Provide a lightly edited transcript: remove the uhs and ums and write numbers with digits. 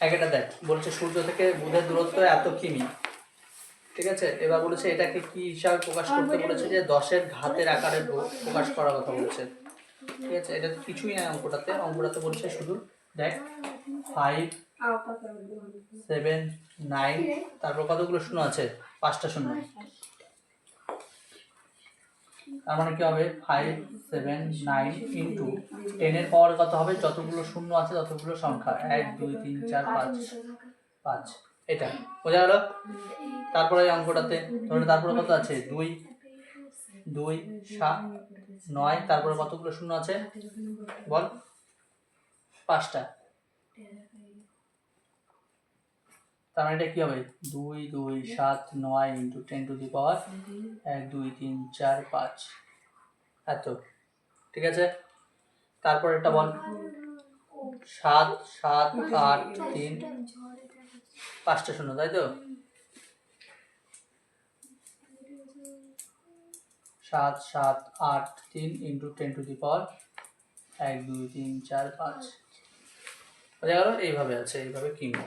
একেরটা দেখ, বলছে সূর্য থেকে বুধের দূরত্ব এত কিমি, ঠিক আছে। এবার বলেছে এটাকে কি হিসাবে প্রকাশ করতে বলেছে, যে 10-এর ঘাতের আকারে প্রকাশ করার কথা বলেছে, ঠিক আছে। এটা কিছুই নাই অঙ্কটাতে বলছে শুধু দেখ 5, 7, 9, তারপর কতগুলো শূন্য আছে, 5টা শূন্য। তার মানে কি হবে 5, 7, 9 ইন্টু 10-এর পাওয়ার কত হবে, যতগুলো শূন্য আছে ততগুলো সংখ্যা, 1, 2, 3, 4, 5, এটা বোঝা গেল। তারপরে এই অঙ্কটাতে ধরে তারপরে কত আছে, 2, 2, 7, 9, তারপরে কতগুলো শূন্য আছে বল, 5টা। তার মানে এটা কি হবে, 2, 2, 7, 9 ইন্টু 10 টু দি পাওয়ার 1, 2, 3, 4, 5, এত, ঠিক আছে। তারপর এটা বল 7, 7, 8, 3, 5টা শূন্য, তাই তো। 7, 7, 8, 3 ইন্টু 10 টু দি পাওয়ার 1, 2, 3, 4, 5, বোঝা গেল। এইভাবে আছে, এইভাবে কিনবো।